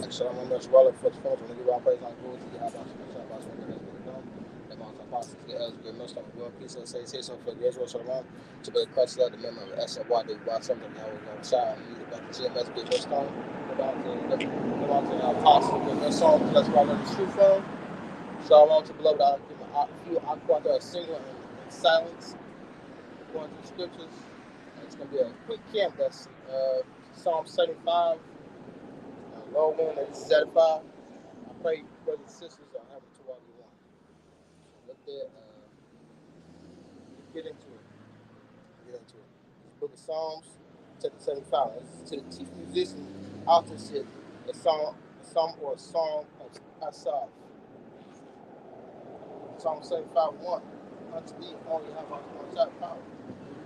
Shalom, I'm Mr. Roller for the phones. When you give our praise on glory to you, how about you? How about you? That's what it done. That most apostles get us, great most of the world. Peace and say so for the Israel Shalom. To be Christ, love the member of SNY, they watch something that was on side. And you about to see a message, get most on. About to the apostles, get most on. That's why I learned the truth from. So I want to beloved, I'll give a few aqua there, single in silence, going through the scriptures. It's going to be a quick camp lesson. Psalm 75, Lord willing, that this is edified. I pray brothers and sisters are having to all you want. So let that get into it. Get into it. This book of Psalms, chapter 75. This is to the chief musician, authorship, a psalm or a song of Asaph. Psalm 75 1. Unto thee only have I one shot power.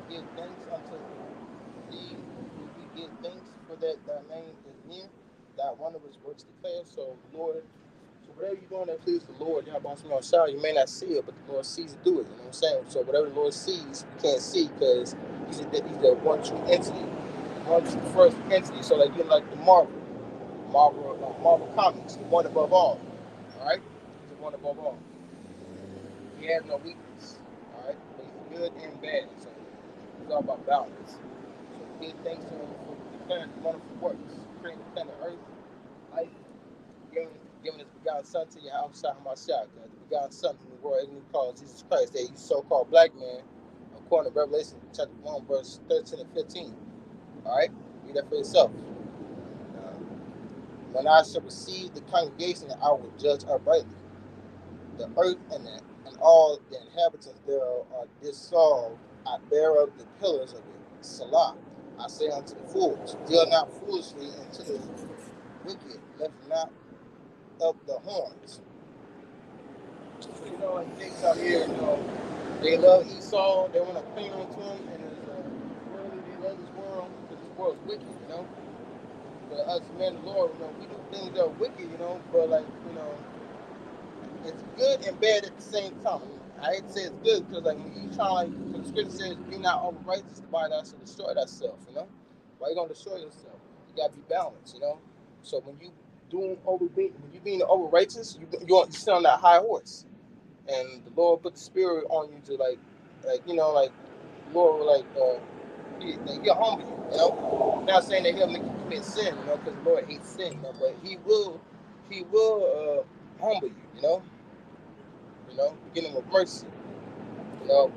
We give thanks unto thee. We give thanks for that thy name is near. Thy wondrous works declare. So, Lord, so whatever you're doing that please the Lord, y'all about some more shout, you may not see it, but the Lord sees it do it. You know what I'm saying? So whatever the Lord sees, you can't see because he's the one true entity, one true first entity. So like you like the Marvel comics, the one above all. All right, he's the one above all. He has no weakness. All right, but he's good and bad. So it's all about balance. So give thanks to him for declaring the wonderful works, creating the planet Earth, life, giving, giving his begotten son to you outside my shot. The begotten son from the world, and he calls Jesus Christ, that so-called black man, according to Revelation chapter 1, verse 13 and 15. All right? Read that for yourself. Uh, when I shall receive the congregation, I will judge uprightly. The earth and all the inhabitants thereof are dissolved. I bear up the pillars of it. Salah. I say unto the fools, deal not foolishly, and to the wicked lift not up the horns. So, like things out here, they love Esau, they want to cling on to him, and worldly, they love this world, because this world's wicked, But us men, the Lord, we do things that are wicked, but like, it's good and bad at the same time. I hate to say it's good, because like, when you try, like, the scripture says, be not over righteous, the body that should destroy thyself. Why you going to destroy yourself? You got to be balanced. So when you when you being over righteous, you sit on that high horse, and the Lord put the spirit on you to like Lord will he'll humble you. Not saying that he'll make you commit sin, because the Lord hates sin, but he will humble you, beginning with mercy,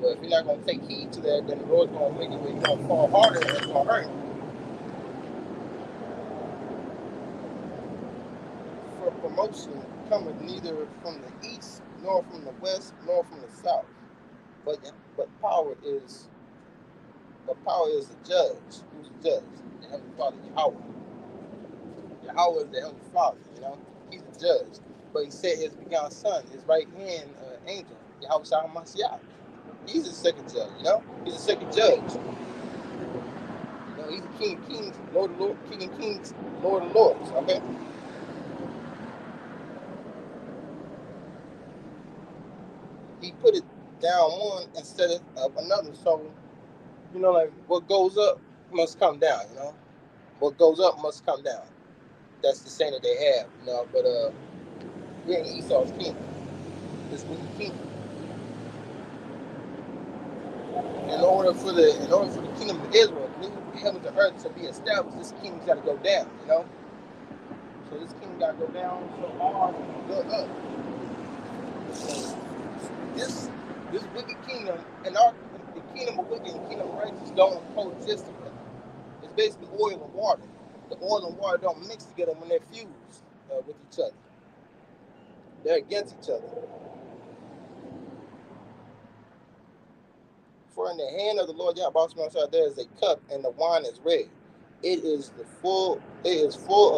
But if you're not gonna take heed to that, then the Lord's gonna make it where you're gonna fall harder and it's gonna hurt. For promotion cometh neither from the east, nor from the west, nor from the south, but power is the judge. Who's the judge? The Heavenly Father, Yahweh. Yahweh is the Heavenly Father, He's the judge. But he said his begotten son, his right hand angel, Yahweh Shah Mashiach. He's the second judge, He's the second judge. He's the King of Kings, Lord of Lords, King of Kings, Lord of Lords, okay? He put it down one instead of another. So, like what goes up must come down. What goes up must come down. That's the saying that they have, but we're in Esau's kingdom. This wicked kingdom. In order for the kingdom of Israel, new heavens and earth to be established, this kingdom's got to go down. So this kingdom got to go down, so ours go up. So this wicked kingdom and the kingdom of wicked and the kingdom of righteous don't coexist together. It's basically oil and water. The oil and water don't mix together when they're fused with each other. They're against each other. For in the hand of the Lord Yahweh there is a cup, and the wine is red. It is full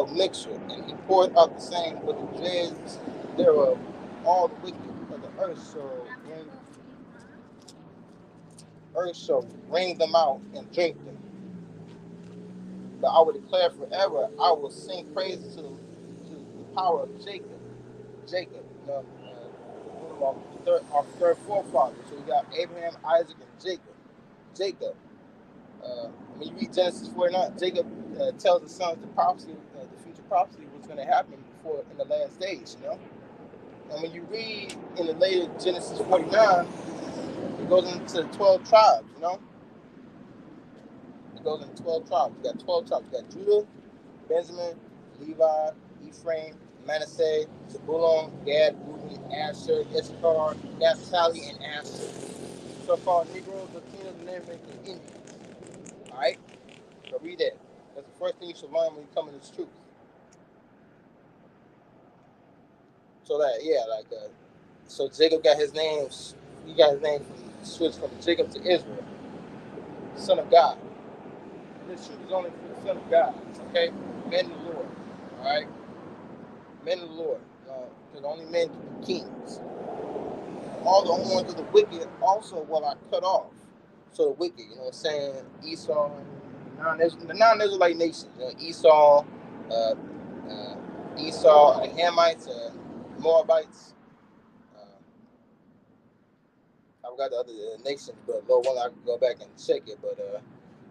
of mixture, and he poured out the same with the dregs thereof. All the wicked of the earth shall wring them out and drink them. But I will declare forever, I will sing praises to the power of Jacob. Jacob, our third forefather. So we got Abraham, Isaac, and Jacob. When you read Genesis 49, Jacob tells the sons the prophecy of the future prophecy was going to happen before in the last days, you know. And when you read in the later Genesis 49, it goes into 12 tribes, you know. It goes into 12 tribes. You got 12 tribes. You got Judah, Benjamin, Levi, Ephraim, Manasseh, Zebulun, Gad, Reuben, Asher, Issachar, Naphtali, and Asher. So-called Negroes, Latinos, and American Indians. All right? So read that. That's the first thing you should learn when you come into this truth. So that, yeah, so Jacob got his name, he got his name switched from Jacob to Israel, son of God. This truth is only for the son of God, okay? Men of the Lord, all right? Men of the Lord, because only men can be kings. All the horns of the wicked also will I cut off. So the wicked, you know what I'm saying? Esau, the non-Israelite nations, you know, uh, Esau, the Hamites, Moabites. I forgot the other nations, but Lord willing, I can go back and check it. But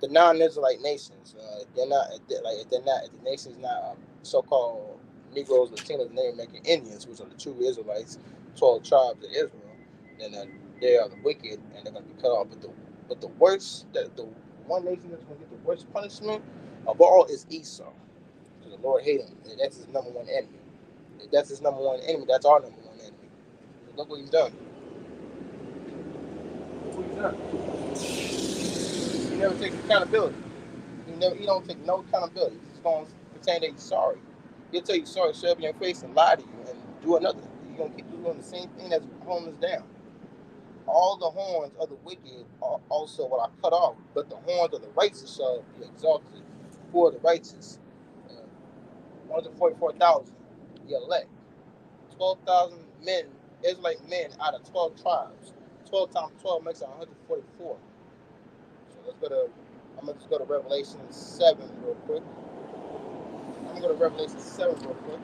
the non-Israelite nations, they're not like they're not the nations not so-called Negroes, Latinos, and American Indians, which are the true Israelites, 12 tribes of Israel. Then they are the wicked, and they're going to be cut off. But the worst, the one nation that's going to get the worst punishment of all is Esau, because the Lord hates him. And that's his number one enemy. If that's his number one enemy, that's our number one enemy. Look what he's done. Look what he's done. He never takes accountability. He don't take no accountability. He's just going to pretend that he's sorry. He'll tell you sorry, shove in your face, and lie to you, and do another. You're going to keep doing the same thing that's holding us down. All the horns of the wicked are also what I cut off, but the horns of the righteous shall be exalted. Who are the righteous? 144,000, the elect. 12,000 men, Israelite men out of 12 tribes. 12 times 12 makes 144. So I'm going to just go to Revelation 7 real quick. I'm going to go to Revelation 7 real quick.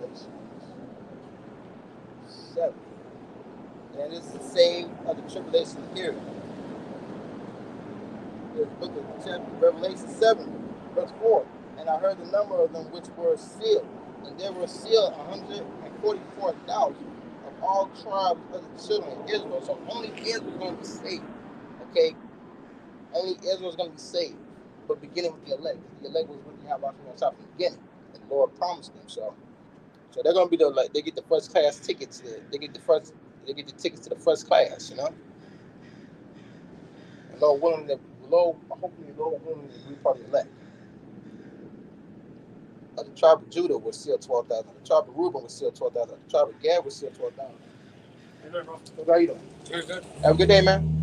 Revelation 7. And this is the same of the tribulation period. The book of Revelation 7, verse 4. And I heard the number of them which were sealed. And there were sealed 144,000 of all tribes of the children of Israel. So only Israel is going to be saved. Okay? Only Israel is going to be saved. But beginning with the elect. The elect was with Yahweh from the beginning. And the Lord promised them. So they're going to be they get the first class tickets. They get the tickets to the first class, you know? And Lord willing, hopefully Lord willing, we part of the elect. The tribe of Judah was still 12,000. The tribe of Reuben was still 12,000. The tribe of Gad was still 12,000. Hey, bro. How you doing? Good. Have a good day, man.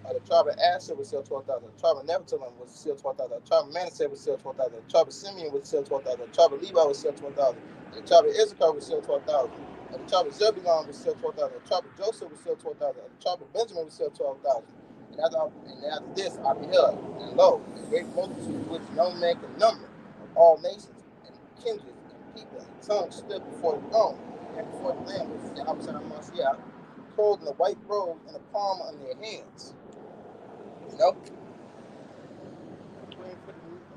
The tribe of Asher was still 12,000. The tribe of Naphtali was still 12,000. The tribe of Manasseh was still 12,000. The tribe of Simeon was still 12,000. The tribe of Levi was still 12,000. The tribe of Issachar was still 12,000. The tribe of Zebulun was still 12,000. The tribe of Joseph was still 12,000. The tribe of Benjamin was still 12,000. And after this, I beheld, and lo, a great multitude which no man can number, of all nations and kindreds and people and tongues stood before the throne and before the Lamb, which is the opposite of Messiah, clothed in a white robe and a palm on their hands. You know?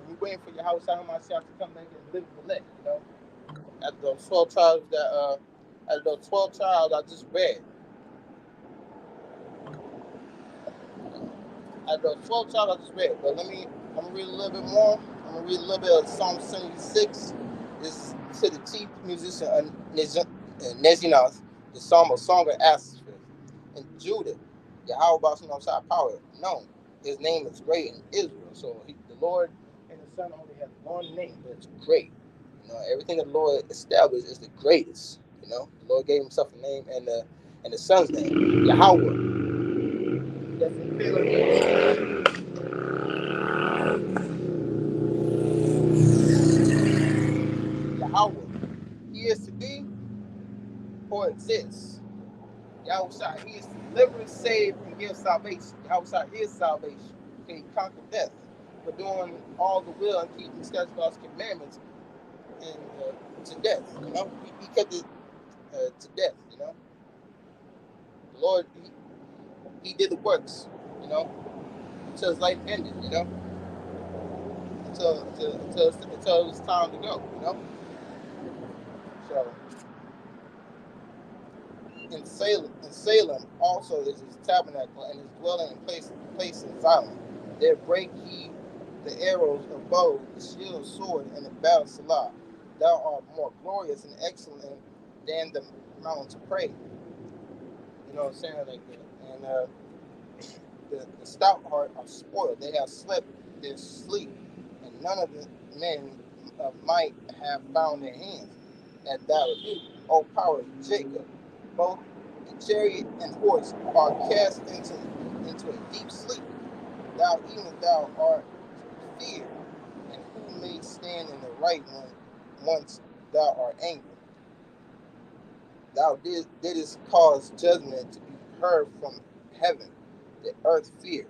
You're waiting for your house out myself to come back and live with the elect, you know? After those 12 tribes I just read. After those 12 tribes I just read. But I'm gonna read a little bit more. I'm gonna read a little bit of Psalm 76. This is to the chief musician Nezinoth, the Psalm of Song of Ashes. In Judah, Yahweh Bashan power known. His name is great in Israel. So the Lord and the Son only have one name, but it's great. You know, everything that the Lord established is the greatest. You know, the Lord gave himself a name and the Son's name, Yahweh. That's Yahweh. He is to be or exists. Yahweh, he is to deliver, save, and give salvation. Yahweh is salvation. Okay, he conquered death for doing all the will and keeping the statutes, God's commandments, and to death. You know, he kept it to death. You know, the Lord he did the works, you know, until his life ended, you know, until it was time to go, you know. So in Salem also is his tabernacle and his dwelling place in Zion. There break he the arrows of bow, the shield, sword, and the battle salah. Thou art more glorious and excellent than the mountains of praise. You know what I'm saying? Like that. And the stout heart are spoiled. They have slept their sleep, and none of the men of might have found their hands. At thy rebuke, O power of Jacob, both the chariot and horse are cast into a deep sleep. Thou even thou art feared, and who may stand in the right when once thou art angry? Thou didst cause judgment to be heard from heaven. The earth feared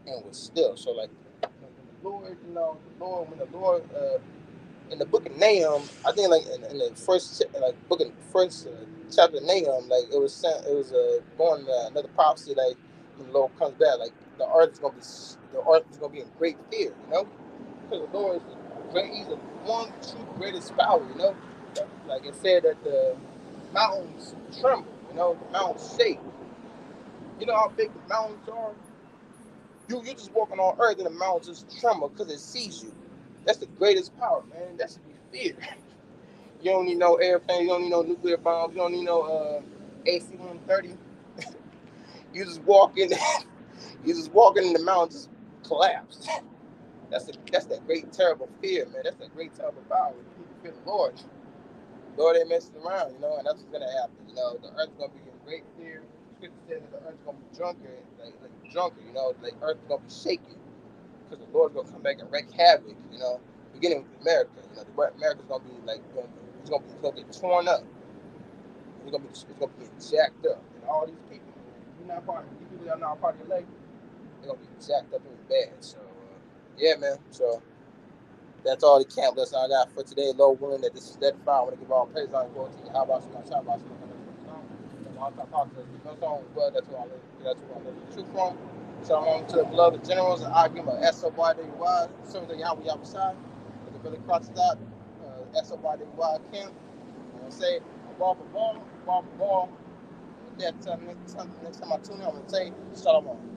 and was still. So like when the Lord, when the Lord in the book of Nahum, I think like in the first book of first chapter of Nahum, like it was going another prophecy like when the Lord comes back, like the earth is gonna be in great fear, you know, because the Lord is the great, He's the one true greatest power, you know. Like it said that the mountains tremble, you know, the mountains shake. You know how big the mountains are? You're just walking on earth and the mountains just tremble because it sees you. That's the greatest power, man. That should be fear. You don't need no airplane. You don't need no nuclear bombs. You don't need no AC-130. You just walk in. You just walk in the mountains, just collapse. That's that great terrible fear, man. That's that great terrible power. You fear the Lord. Lord ain't messing around, you know, and that's what's gonna happen. You know, the earth's gonna be in great fear. Scripture says that the earth's gonna be drunker, like drunker. You know, the earth's gonna be shaking because the Lord's gonna come back and wreak havoc. You know, beginning with America. You know, America's gonna be like, it's gonna get torn up. It's gonna be jacked up, and all these people, these people that are not part of the elect, they're gonna be jacked up and bad. So, yeah, man. So that's all the camp. That's all I got for today. Lord willing, that this is that fire. I want to give all praise on glory to you. How about you? How about you? No song, but that's where I live the truth from. So I'm on to the beloved generals, and I give them a SOYWY, serving the Yahweh Yahweh side. With the brother Crossed SOYWY camp. I'm going to say, ball for ball, ball for ball. With that, next time I tune in, I'm going to say, Shalom.